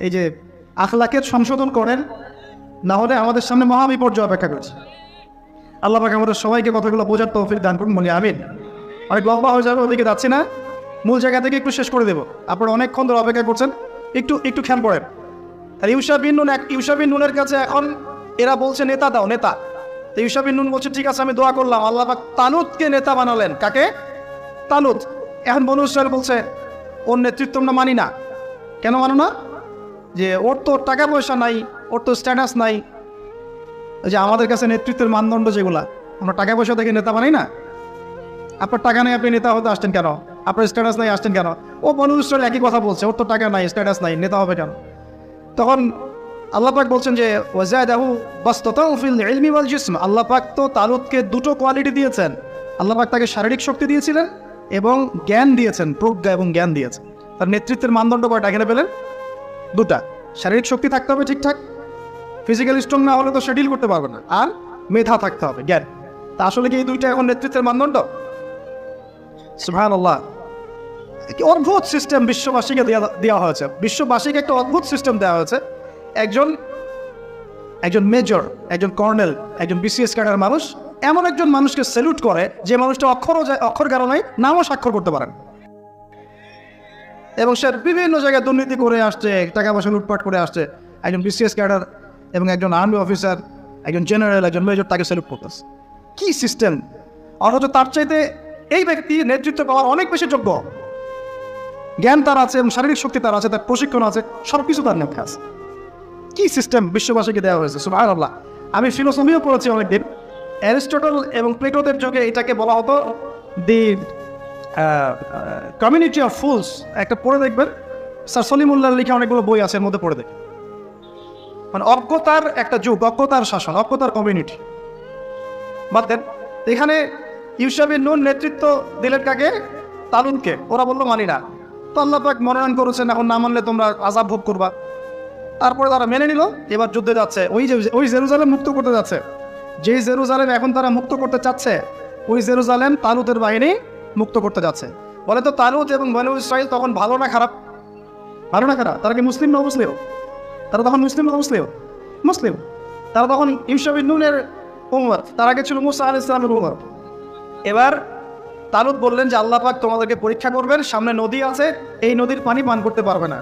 এই যে আখলাকের সংশোধন করেন, না হলে আমাদের সামনে মহা বিপর্যয় অপেক্ষা করছে। আল্লাহ পাক আমাদের সবাইকে কথাগুলো বোঝার তৌফিক দান করুন, বলি আমিন। অনেক লম্বা হয়ে যাবে, ওদিকে যাচ্ছি না, মূল জায়গা থেকে একটু শেষ করে দেবো। আপনারা অনেকক্ষণ ধরে অপেক্ষা করছেন, একটু একটু খেয়াল করেন। আর ইউসা বিন নুনের কাছে এখন এরা বলছে নেতা দাও, নেতা। তো ইউসা বিন নুন বলছে ঠিক আছে আমি দোয়া করলাম, আল্লাহ পাক তালুতকে নেতা বানালেন। কাকে? তালুত। এখন বনু ইসরাইল বলছে ওর নেতৃত্ব আমরা মানি না। কেন মানো না? যে ওর তো টাকা পয়সা নাই, ওর তো স্ট্যাটাস নাই। ওই যে আমাদের কাছে নেতৃত্বের মানদণ্ড যেগুলা, আমরা টাকা পয়সা থেকে নেতা বানাই না। আপনার টাকা নেই, আপনি নেতা হতে আসছেন কেন? আপনার স্ট্যাটাস নাই, আসছেন কেন? ও বনু ইসরাইল একই কথা বলছে, ওর তো টাকা নাই, স্ট্যাটাস নাই, নেতা হবে কেন? তখন আল্লাহ পাক বলছেন যে ওয়াজাদাহু বাসতাতাউ ফিল ইলমি ওয়াল জিসম। আল্লাহ পাক তো তালুতকে দুটো কোয়ালিটি দিয়েছেন। আল্লাহ পাক তাকে শারীরিক শক্তি দিয়েছিলেন এবং জ্ঞান দিয়েছেন, প্রজ্ঞা এবং জ্ঞান দিয়েছেন। তার নেতৃত্বের মানদণ্ড কয়টা এখানে পেলেন? দুটা। শারীরিক শক্তি থাকতে হবে ঠিকঠাক, ফিজিক্যালি স্ট্রং না হলে তো সে ডিল করতে পারবে না, আর মেধা থাকতে হবে, জ্ঞান। তা আসলে কি এই দুইটা এখন নেতৃত্বের মানদণ্ড? সুবহানাল্লাহ। কি অদ্ভুত সিস্টেম বিশ্ববাসীকে দেওয়া হয়েছে, বিশ্ববাসীকে একটা অদ্ভুত সিস্টেম দেওয়া হয়েছে। একজন মেজর, একজন কর্নেল, একজন বিসিএস ক্যাডার মানুষ এমন একজন মানুষকে স্যালুট করে যে মানুষটা অক্ষর জ্ঞান নাই, নামও স্বাক্ষর করতে পারেন, এবং সে বিভিন্ন জায়গায় দুর্নীতি করে আসছে, টাকা পয়সা লুটপাট করে আসছে। একজন বিসিএস ক্যাডার এবং একজন আর্মি অফিসার, একজন জেনারেল, একজন মেজর তাকে স্যালুট করতেছে। কি সিস্টেম! অথচ তার চাইতে এই ব্যক্তি নেতৃত্ব পাওয়ার অনেক বেশি যোগ্য। জ্ঞান তার আছে এবং শারীরিক শক্তি তার আছে, তার প্রশিক্ষণ আছে, সব কিছু তার মধ্যে আছে। কি সিস্টেম বিশ্ববাসীকে দেওয়া হয়েছে! সুবহানাল্লাহ। আমি ফিলোসফিও পড়েছি অনেকদিন। অ্যারিস্টটল এবং প্লেটোদের যুগে এটাকে বলা হতো দি কমিউনিটি অফ ফুলস। একটা পড়ে দেখবেন, স্যার সলিমুল্লাহ লিখে অনেকগুলো বই আছে, এর মধ্যে পড়ে দেখবেন। মানে অজ্ঞতার একটা যুগ, অজ্ঞতার শাসন, অজ্ঞতার কমিউনিটি। বাদ দেন, এখানে ইউসা বিন নুন নেতৃত্ব দিলেন কাকে? তালুতকে। ওরা বললো মানি না। তো আল্লাহ পাক মনোনয়ন করেছেন, এখন না মানলে তোমরা আযাব ভোগ করবা। তারপরে তারা মেনে নিল, এবার যুদ্ধে যাচ্ছে। ওই জেরুজালেম মুক্ত করতে যাচ্ছে। যেই জেরুজালেম এখন তারা মুক্ত করতে চাচ্ছে, ওই জেরুজালেম তালুতের বাহিনী মুক্ত করতে যাচ্ছে। বলে তো তালুত এবং বনু ইসরাইল তখন ভালো না খারাপ? ভালো না খারাপ? তারা কি মুসলিম না মুসলিম? তারা তখন মুসলিম না মুসলিম? মুসলিম। তারা তখন ইউসা বিন নুনের উম্মত, তার আগে ছিল মুসা আলাইহিস সালামের উম্মত। এবার তালুত বললেন যে আল্লাহ পাক তোমাদেরকে পরীক্ষা করবেন, সামনে নদী আছে, এই নদীর পানি পান করতে পারবে না।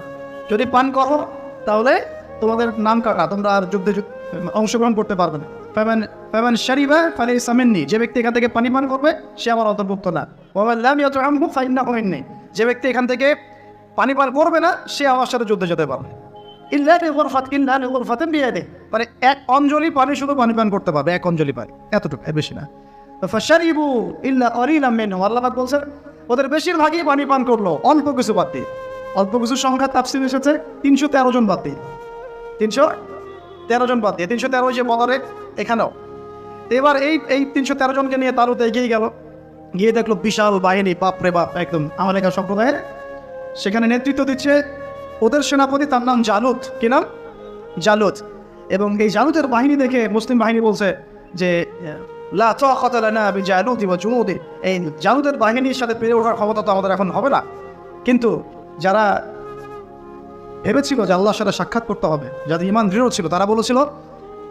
যদি পান করো তাহলে তোমাদের নাম কাটা, তোমরা আর যুদ্ধে অংশগ্রহণ করতে পারবে না। ফামান শারিবা ফালাইসা মিন্নি, যে ব্যক্তি এখান থেকে পানি পান করবে সে আমার অন্তর্ভুক্ত না। ওয়া মান লাম ইয়াতআমহু ফাইন্নাহু মিন্নি, যে ব্যক্তি এখান থেকে পানি পান করবে না সে আমার সাথে যুদ্ধে যেতে পারবে। ইল্লা বিগুরফাতিন বিয়াদিহি, মানে এক অঞ্জলি পানি শুধু পানি পান করতে পারবে, এক অঞ্জলি পানি, এতটুকু, এর বেশি না। ফাশারিবু ইল্লা ক্বালিলাম মিনহু, আল্লাহ পাক বলছেন ওদের বেশিরভাগই পানি পান করলো, অল্প কিছু বাদ দিয়ে। অল্প কিছু সংখ্যা তাফসীর এসেছে 313 জন বাদ দিয়ে, 313 জন বাদ দিয়ে, 313 যে বদরে এখানেও। এবার এই 313 জনকে নিয়ে তালুত এগিয়ে গেল, গিয়ে দেখলো বিশাল বাহিনী, বাপরে বাপ, একদম আমালেকা সম্প্রদায়ের। সেখানে নেতৃত্ব দিচ্ছে ওদের সেনাপতি, তার নাম জালুত। কি নাম? জালুত। এবং এই জালুতের বাহিনী দেখে মুসলিম বাহিনী বলছে যে লা তাকাতা লানা বিজালুতি ওয়া জুনুদি, এই জালুতের বাহিনীর সাথে পেরে ওঠার ক্ষমতা তো আমাদের এখন হবে না। কিন্তু যারা ভেবেছিল যে আল্লাহর সাথে সাক্ষাৎ করতে হবে, যাদের ঈমান দৃঢ় ছিল, তারা বলেছিল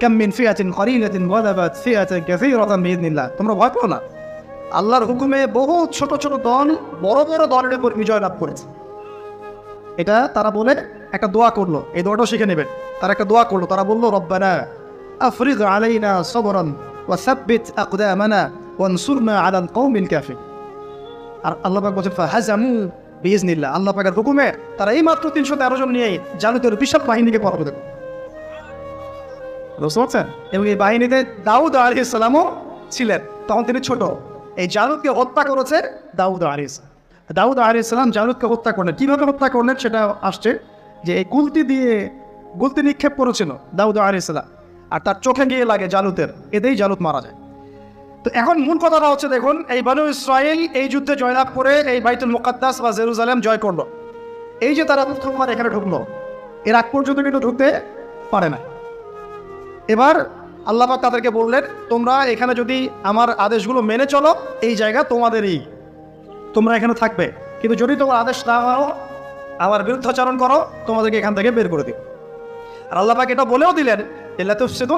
কাম মিন ফিয়াতিন ক্বালিলাতিন গালাবাত ফিয়াতান কাসীরাতান বিইذনিল্লাহ, তোমরা ভয় পাও না, আল্লাহর হুকুমে বহু ছোট ছোট দল বড় বড় দলের উপর বিজয় লাভ করেছে। এটা তারা বলে একটা দোয়া করলো, এই দোয়াটাও শিখে নেবেন। তারা একটা দোয়া করলো, তারা বললো রব্বানা আফরিগ আলাইনা সবরান ওয়া সাব্বিত আকদামানা ওয়ানসুরনা আলাল কওমিল কাফির। আর আল্লাহ পাক বলেন ফাহাজামু বিইذনিল্লাহ, আল্লাহ পাকের হুকুমে তারা এই মাত্র 313 জন নিয়ে জালুতের বিশাল বাহিনীকে পরাজিত করে। বুঝতে পারছেন? এবং এই বাহিনীতে দাউদ আলাইহিস সালামও ছিলেন, তখন তিনি ছোট। এই জালুতকে হত্যা করেছে দাউদ আলাইহিস সালাম। দাউদ আলাইহিস সালাম জালুতকে হত্যা করলেন। কীভাবে হত্যা করলেন সেটা আসছে, যে এই গুলতি নিক্ষেপ করেছিল দাউদ আলাইহিস সালাম, আর তার চোখে গিয়ে লাগে জালুতের, এতেই জালুত মারা যায়। তো এখন মূল কথাটা হচ্ছে, দেখুন এই বনু ইসরাইল এই যুদ্ধে জয়লাভ করে এই বাইতুল মুকাদ্দাস বা জেরুজালেম জয় করলো। এই যে তারা প্রথমবার এখানে ঢুকলো, এর আগ পর্যন্ত কিন্তু ঢুকতে পারে না। এবার আল্লাহ পাক তাদেরকে বললেন তোমরা এখানে যদি আমার আদেশগুলো মেনে চলো, এই জায়গা তোমাদেরই, তোমরা এখানে থাকবে। কিন্তু যদি তোমার আদেশ না হয় আমার বিরুদ্ধাচরণ করো, তোমাদেরকে এখান থেকে বের করে দিব। আর আল্লাহ পাক এটা বলেও দিলেন, ইল্লা তুফসিদু